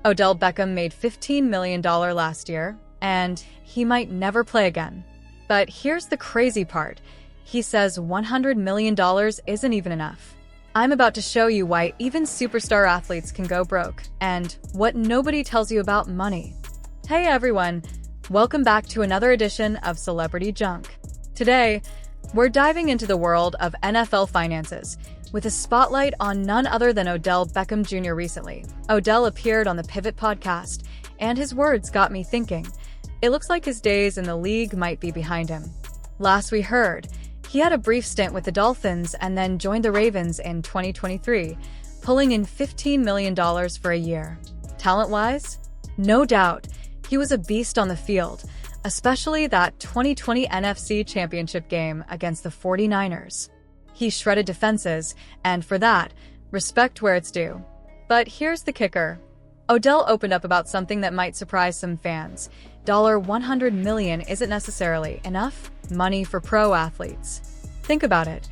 Odell Beckham made $15 million last year, and he might never play again. But here's the crazy part. He says $100 million isn't even enough. I'm about to show you why even superstar athletes can go broke, and what nobody tells you about money. Hey everyone, welcome back to another edition of Celebrity Junk. Today, we're diving into the world of NFL finances, with a spotlight on none other than Odell Beckham Jr. recently. Odell appeared on the Pivot podcast, and his words got me thinking. It looks like his days in the league might be behind him. Last we heard, he had a brief stint with the Dolphins and then joined the Ravens in 2023, pulling in $15 million for a year. Talent-wise? No doubt, he was a beast on the field, especially that 2020 NFC Championship game against the 49ers. He shredded defenses, and for that, respect where it's due. But here's the kicker. Odell opened up about something that might surprise some fans. $100 million isn't necessarily enough money for pro athletes. Think about it.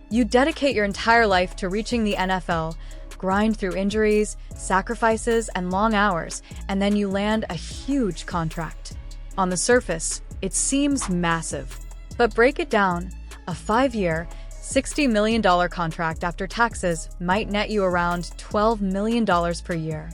You dedicate your entire life to reaching the NFL, grind through injuries, sacrifices, and long hours, and then you land a huge contract. On the surface, it seems massive. But break it down. A 5-year, $60 million contract after taxes might net you around $12 million per year.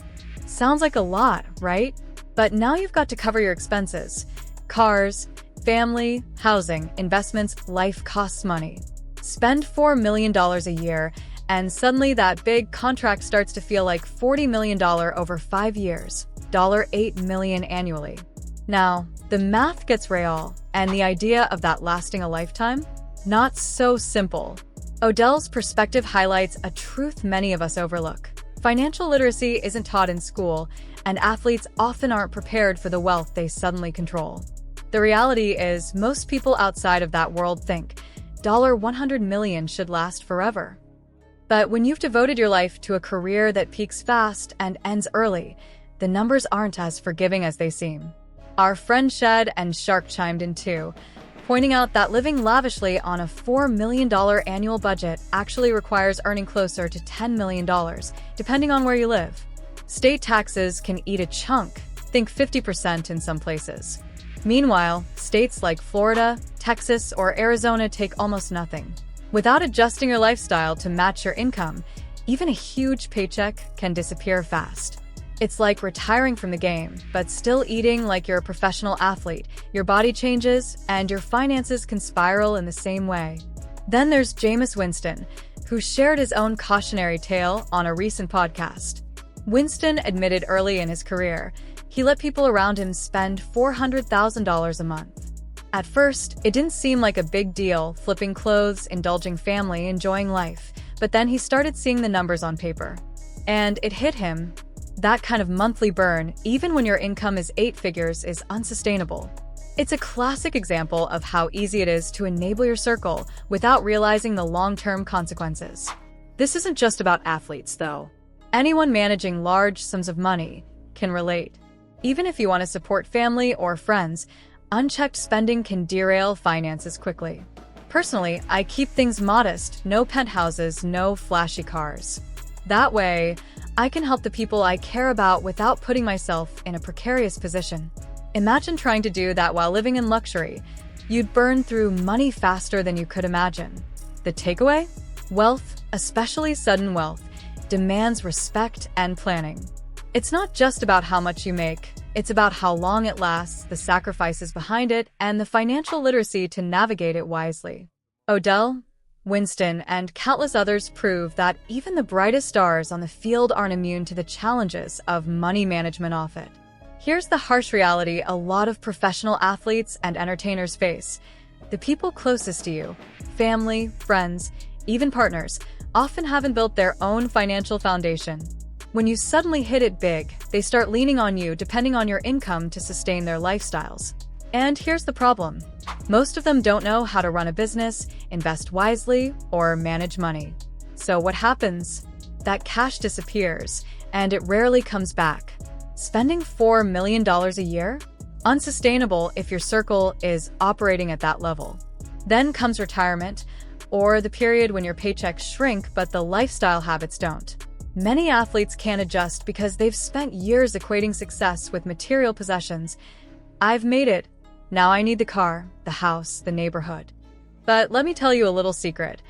Sounds like a lot, right? But now you've got to cover your expenses. Cars, family, housing, investments, life costs money. Spend $4 million a year, and suddenly that big contract starts to feel like $40 million over 5 years, $8 million annually. Now, the math gets real, and the idea of that lasting a lifetime? Not so simple. Odell's perspective highlights a truth many of us overlook. Financial literacy isn't taught in school, and athletes often aren't prepared for the wealth they suddenly control. The reality is, most people outside of that world think $100 million should last forever. But when you've devoted your life to a career that peaks fast and ends early, the numbers aren't as forgiving as they seem. Our friend Shed and Shark chimed in too, pointing out that living lavishly on a $4 million annual budget actually requires earning closer to $10 million, depending on where you live. State taxes can eat a chunk, think 50% in some places. Meanwhile, states like Florida, Texas, or Arizona take almost nothing. Without adjusting your lifestyle to match your income, even a huge paycheck can disappear fast. It's like retiring from the game, but still eating like you're a professional athlete. Your body changes, and your finances can spiral in the same way. Then there's Jameis Winston, who shared his own cautionary tale on a recent podcast. Winston admitted early in his career, he let people around him spend $400,000 a month. At first, it didn't seem like a big deal, flipping clothes, indulging family, enjoying life. But then he started seeing the numbers on paper. And it hit him. That kind of monthly burn, even when your income is 8 figures, is unsustainable. It's a classic example of how easy it is to enable your circle without realizing the long-term consequences. This isn't just about athletes, though. Anyone managing large sums of money can relate. Even if you want to support family or friends, unchecked spending can derail finances quickly. Personally, I keep things modest, no penthouses, no flashy cars. That way, I can help the people I care about without putting myself in a precarious position. Imagine trying to do that while living in luxury. You'd burn through money faster than you could imagine. The takeaway? Wealth, especially sudden wealth, demands respect and planning. It's not just about how much you make, it's about how long it lasts, the sacrifices behind it, and the financial literacy to navigate it wisely. Odell, Winston, and countless others prove that even the brightest stars on the field aren't immune to the challenges of money management off it. Here's the harsh reality a lot of professional athletes and entertainers face. The people closest to you, family, friends, even partners, often haven't built their own financial foundation. When you suddenly hit it big, they start leaning on you, depending on your income to sustain their lifestyles. And here's the problem. Most of them don't know how to run a business, invest wisely, or manage money. So what happens? That cash disappears, and it rarely comes back. Spending $4 million a year? Unsustainable if your circle is operating at that level. Then comes retirement, or the period when your paychecks shrink but the lifestyle habits don't. Many athletes can't adjust because they've spent years equating success with material possessions. I've made it. Now I need the car, the house, the neighborhood. But let me tell you a little secret.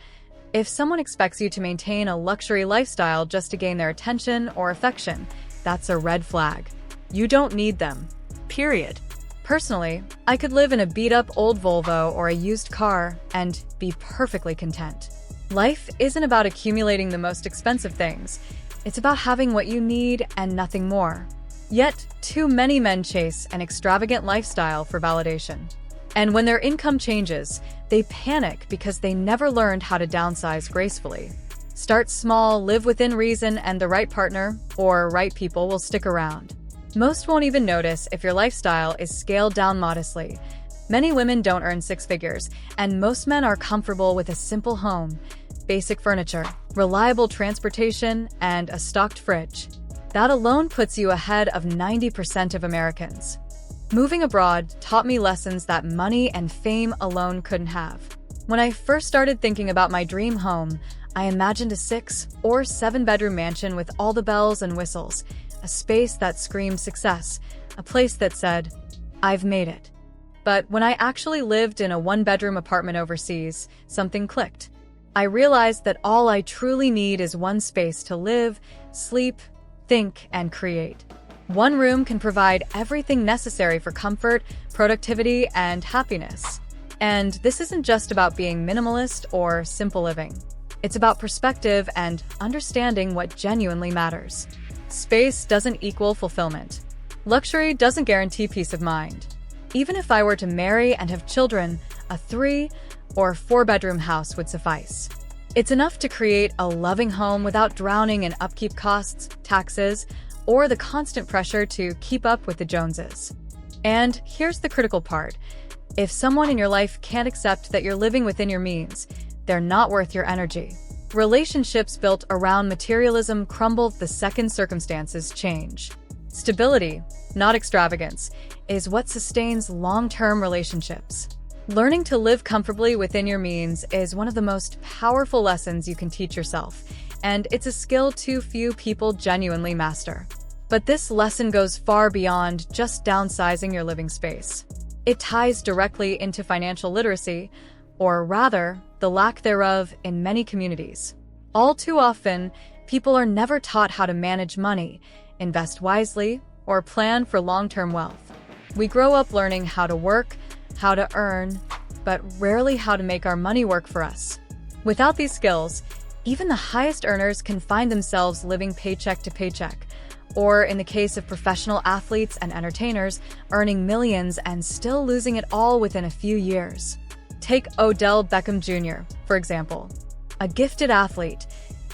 If someone expects you to maintain a luxury lifestyle just to gain their attention or affection, that's a red flag. You don't need them. Period. Personally, I could live in a beat-up old Volvo or a used car and be perfectly content. Life isn't about accumulating the most expensive things. It's about having what you need and nothing more. Yet, too many men chase an extravagant lifestyle for validation. And when their income changes, they panic because they never learned how to downsize gracefully. Start small, live within reason, and the right partner or right people will stick around. Most won't even notice if your lifestyle is scaled down modestly. Many women don't earn six figures, and most men are comfortable with a simple home, basic furniture, reliable transportation, and a stocked fridge. That alone puts you ahead of 90% of Americans. Moving abroad taught me lessons that money and fame alone couldn't have. When I first started thinking about my dream home, I imagined a 6 or 7 bedroom mansion with all the bells and whistles, a space that screamed success, a place that said, "I've made it." But when I actually lived in a 1-bedroom apartment overseas, something clicked. I realized that all I truly need is one space to live, sleep, think, and create. One room can provide everything necessary for comfort, productivity, and happiness. And this isn't just about being minimalist or simple living. It's about perspective and understanding what genuinely matters. Space doesn't equal fulfillment. Luxury doesn't guarantee peace of mind. Even if I were to marry and have children, a 3 or 4-bedroom house would suffice. It's enough to create a loving home without drowning in upkeep costs, taxes, or the constant pressure to keep up with the Joneses. And here's the critical part. If someone in your life can't accept that you're living within your means, they're not worth your energy. Relationships built around materialism crumble the second circumstances change. Stability, not extravagance, is what sustains long-term relationships. Learning to live comfortably within your means is one of the most powerful lessons you can teach yourself, and it's a skill too few people genuinely master. But this lesson goes far beyond just downsizing your living space. It ties directly into financial literacy, or rather, the lack thereof in many communities. All too often, people are never taught how to manage money, invest wisely, or plan for long-term wealth. We grow up learning how to work, how to earn, but rarely how to make our money work for us. Without these skills, even the highest earners can find themselves living paycheck to paycheck, or in the case of professional athletes and entertainers, earning millions and still losing it all within a few years. Take Odell Beckham Jr., for example. A gifted athlete,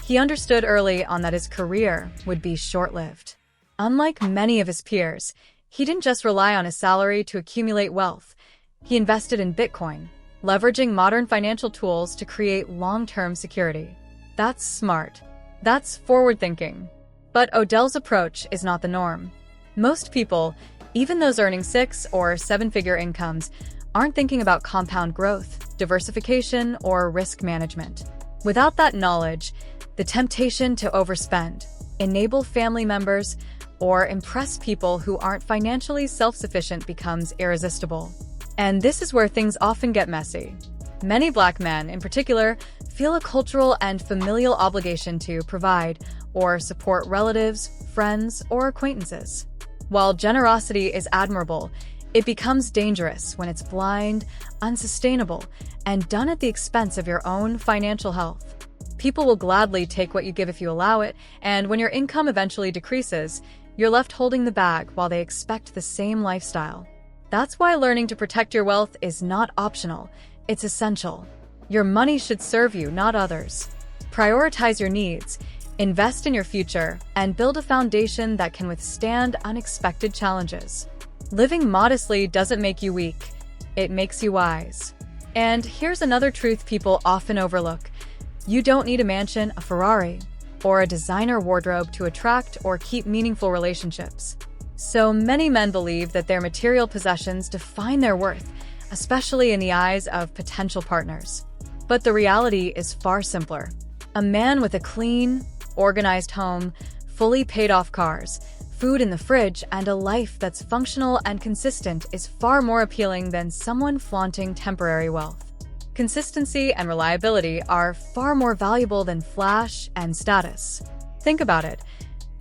he understood early on that his career would be short-lived. Unlike many of his peers, he didn't just rely on his salary to accumulate wealth. He invested in Bitcoin, leveraging modern financial tools to create long-term security. That's smart. That's forward-thinking. But Odell's approach is not the norm. Most people, even those earning 6 or 7-figure incomes, aren't thinking about compound growth, diversification, or risk management. Without that knowledge, the temptation to overspend, enable family members, or impress people who aren't financially self-sufficient becomes irresistible. And this is where things often get messy. Many Black men, in particular, feel a cultural and familial obligation to provide or support relatives, friends, or acquaintances. While generosity is admirable, it becomes dangerous when it's blind, unsustainable, and done at the expense of your own financial health. People will gladly take what you give if you allow it, and when your income eventually decreases, you're left holding the bag while they expect the same lifestyle. That's why learning to protect your wealth is not optional, it's essential. Your money should serve you, not others. Prioritize your needs, invest in your future, and build a foundation that can withstand unexpected challenges. Living modestly doesn't make you weak, it makes you wise. And here's another truth people often overlook. You don't need a mansion, a Ferrari, or a designer wardrobe to attract or keep meaningful relationships. So many men believe that their material possessions define their worth, especially in the eyes of potential partners. But the reality is far simpler. A man with a clean, organized home, fully paid-off cars, food in the fridge, and a life that's functional and consistent is far more appealing than someone flaunting temporary wealth. Consistency and reliability are far more valuable than flash and status. Think about it.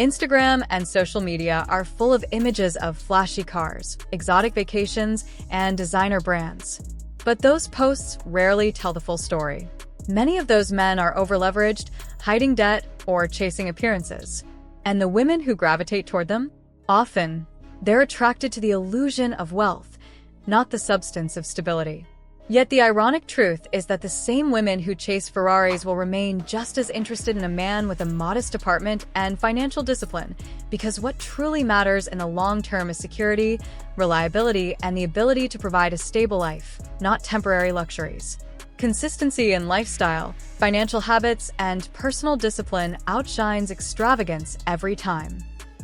Instagram and social media are full of images of flashy cars, exotic vacations, and designer brands. But those posts rarely tell the full story. Many of those men are overleveraged, hiding debt, or chasing appearances. And the women who gravitate toward them? Often, they're attracted to the illusion of wealth, not the substance of stability. Yet the ironic truth is that the same women who chase Ferraris will remain just as interested in a man with a modest apartment and financial discipline, because what truly matters in the long term is security, reliability, and the ability to provide a stable life, not temporary luxuries. Consistency in lifestyle, financial habits, and personal discipline outshines extravagance every time.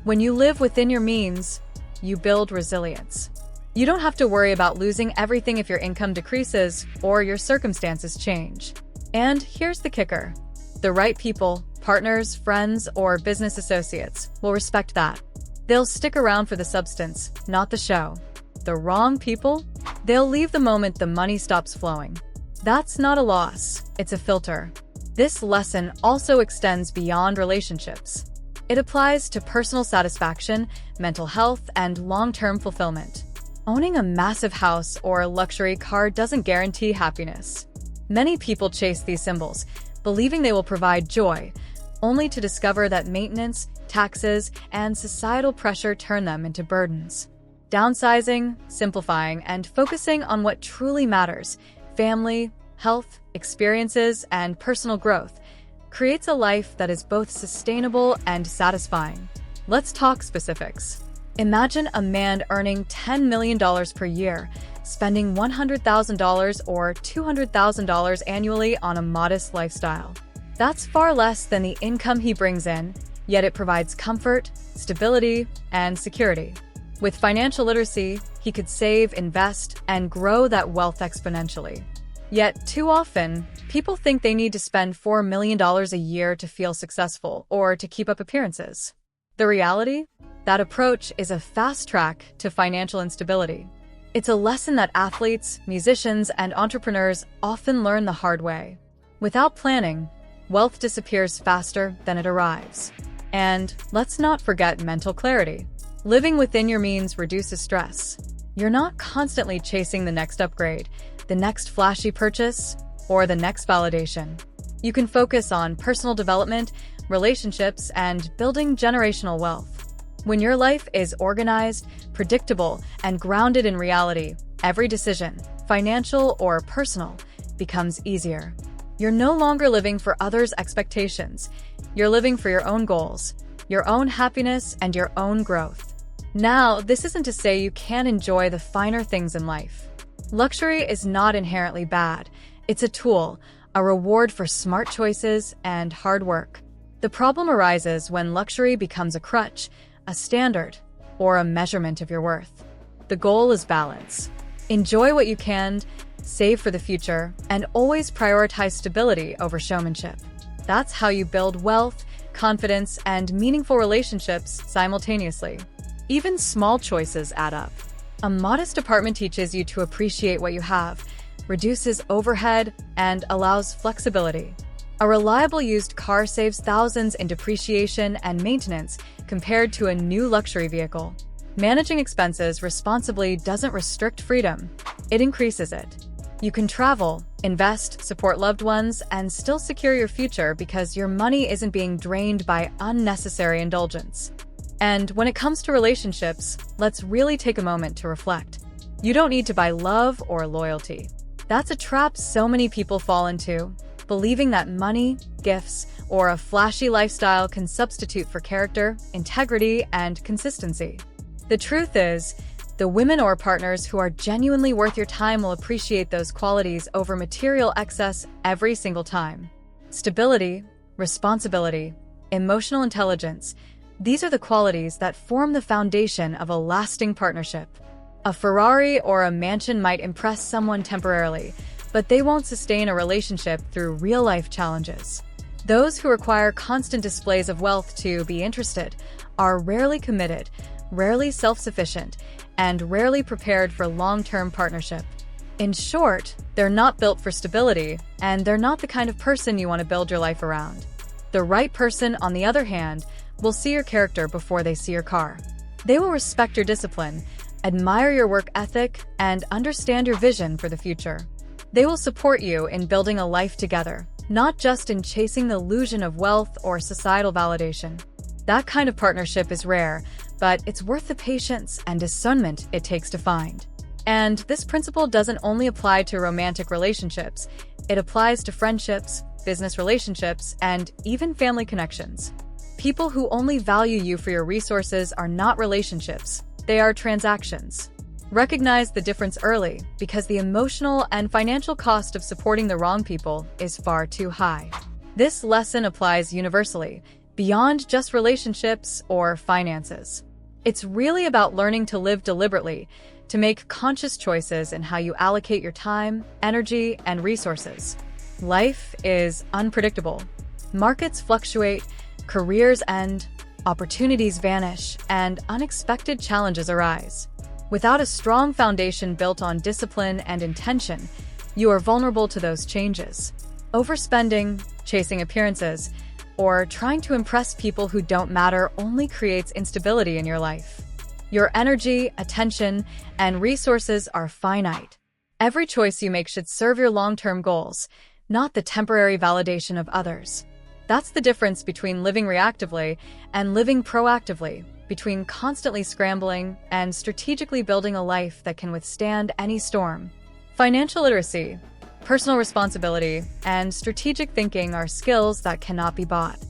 When you live within your means, you build resilience. You don't have to worry about losing everything if your income decreases or your circumstances change. And here's the kicker. The right people, partners, friends, or business associates will respect that. They'll stick around for the substance, not the show. The wrong people? They'll leave the moment the money stops flowing. That's not a loss, it's a filter. This lesson also extends beyond relationships. It applies to personal satisfaction, mental health, and long-term fulfillment. Owning a massive house or a luxury car doesn't guarantee happiness. Many people chase these symbols, believing they will provide joy, only to discover that maintenance, taxes, and societal pressure turn them into burdens. Downsizing, simplifying, and focusing on what truly matters, family, health, experiences, and personal growth, creates a life that is both sustainable and satisfying. Let's talk specifics. Imagine a man earning $10 million per year, spending $100,000 or $200,000 annually on a modest lifestyle. That's far less than the income he brings in, yet it provides comfort, stability, and security. With financial literacy, he could save, invest, and grow that wealth exponentially. Yet, too often, people think they need to spend $4 million a year to feel successful or to keep up appearances. The reality? That approach is a fast track to financial instability. It's a lesson that athletes, musicians, and entrepreneurs often learn the hard way. Without planning, wealth disappears faster than it arrives. And let's not forget mental clarity. Living within your means reduces stress. You're not constantly chasing the next upgrade, the next flashy purchase, or the next validation. You can focus on personal development, relationships, and building generational wealth. When your life is organized, predictable, and grounded in reality, every decision, financial or personal, becomes easier. You're no longer living for others' expectations. You're living for your own goals, your own happiness, and your own growth. Now, this isn't to say you can't enjoy the finer things in life. Luxury is not inherently bad. It's a tool, a reward for smart choices and hard work. The problem arises when luxury becomes a crutch, a standard, or a measurement of your worth. The goal is balance. Enjoy what you can, save for the future, and always prioritize stability over showmanship. That's how you build wealth, confidence, and meaningful relationships simultaneously. Even small choices add up. A modest apartment teaches you to appreciate what you have, reduces overhead, and allows flexibility. A reliable used car saves thousands in depreciation and maintenance compared to a new luxury vehicle. Managing expenses responsibly doesn't restrict freedom, it increases it. You can travel, invest, support loved ones, and still secure your future because your money isn't being drained by unnecessary indulgence. And when it comes to relationships, let's really take a moment to reflect. You don't need to buy love or loyalty. That's a trap so many people fall into, believing that money, gifts, or a flashy lifestyle can substitute for character, integrity, and consistency. The truth is, the women or partners who are genuinely worth your time will appreciate those qualities over material excess every single time. Stability, responsibility, emotional intelligence, these are the qualities that form the foundation of a lasting partnership. A Ferrari or a mansion might impress someone temporarily, but they won't sustain a relationship through real-life challenges. Those who require constant displays of wealth to be interested are rarely committed, rarely self-sufficient, and rarely prepared for long-term partnership. In short, they're not built for stability, and they're not the kind of person you want to build your life around. The right person, on the other hand, will see your character before they see your car. They will respect your discipline, admire your work ethic, and understand your vision for the future. They will support you in building a life together, not just in chasing the illusion of wealth or societal validation. That kind of partnership is rare, but it's worth the patience and discernment it takes to find. And this principle doesn't only apply to romantic relationships, it applies to friendships, business relationships, and even family connections. People who only value you for your resources are not relationships, they are transactions. Recognize the difference early, because the emotional and financial cost of supporting the wrong people is far too high. This lesson applies universally, beyond just relationships or finances. It's really about learning to live deliberately, to make conscious choices in how you allocate your time, energy, and resources. Life is unpredictable. Markets fluctuate, careers end, opportunities vanish, and unexpected challenges arise. Without a strong foundation built on discipline and intention, you are vulnerable to those changes. Overspending, chasing appearances, or trying to impress people who don't matter only creates instability in your life. Your energy, attention, and resources are finite. Every choice you make should serve your long-term goals, not the temporary validation of others. That's the difference between living reactively and living proactively, between constantly scrambling and strategically building a life that can withstand any storm. Financial literacy, personal responsibility, and strategic thinking are skills that cannot be bought.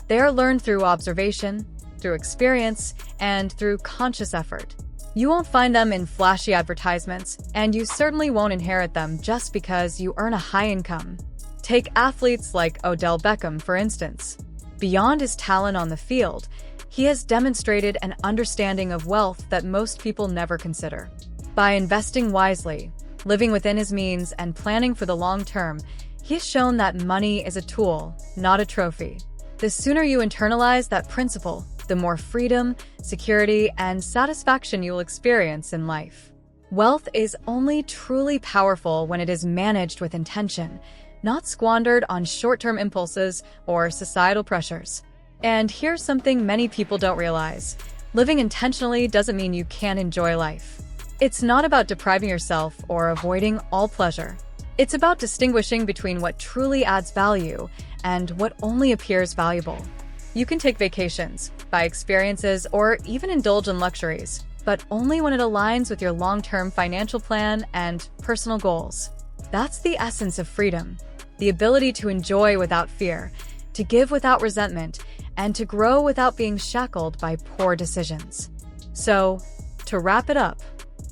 They are learned through observation, through experience, and through conscious effort. You won't find them in flashy advertisements, and you certainly won't inherit them just because you earn a high income. Take athletes like Odell Beckham, for instance. Beyond his talent on the field, he has demonstrated an understanding of wealth that most people never consider. By investing wisely, living within his means, and planning for the long term, he has shown that money is a tool, not a trophy. The sooner you internalize that principle, the more freedom, security, and satisfaction you will experience in life. Wealth is only truly powerful when it is managed with intention, not squandered on short-term impulses or societal pressures. And here's something many people don't realize. Living intentionally doesn't mean you can't enjoy life. It's not about depriving yourself or avoiding all pleasure. It's about distinguishing between what truly adds value and what only appears valuable. You can take vacations, buy experiences, or even indulge in luxuries, but only when it aligns with your long-term financial plan and personal goals. That's the essence of freedom, the ability to enjoy without fear, to give without resentment, and to grow without being shackled by poor decisions. So, to wrap it up,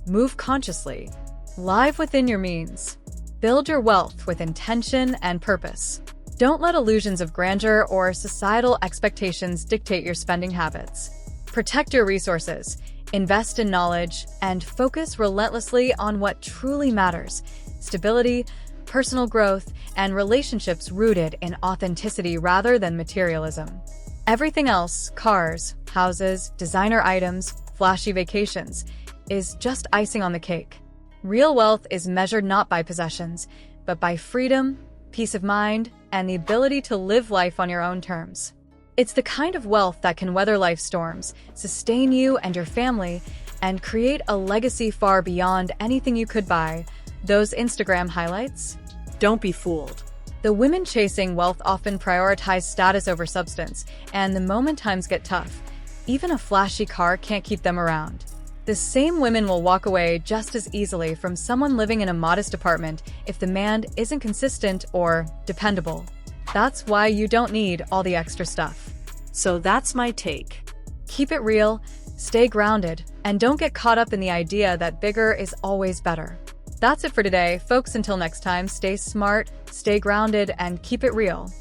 move consciously, live within your means, build your wealth with intention and purpose. Don't let illusions of grandeur or societal expectations dictate your spending habits. Protect your resources, invest in knowledge, and focus relentlessly on what truly matters: stability, personal growth, and relationships rooted in authenticity rather than materialism. Everything else, cars, houses, designer items, flashy vacations, is just icing on the cake. Real wealth is measured not by possessions, but by freedom, peace of mind, and the ability to live life on your own terms. It's the kind of wealth that can weather life's storms, sustain you and your family, and create a legacy far beyond anything you could buy. Those Instagram highlights? Don't be fooled. The women chasing wealth often prioritize status over substance, and the moment times get tough, even a flashy car can't keep them around. The same women will walk away just as easily from someone living in a modest apartment if the man isn't consistent or dependable. That's why you don't need all the extra stuff. So that's my take. Keep it real, stay grounded, and don't get caught up in the idea that bigger is always better. That's it for today, folks. Until next time, stay smart, stay grounded, and keep it real.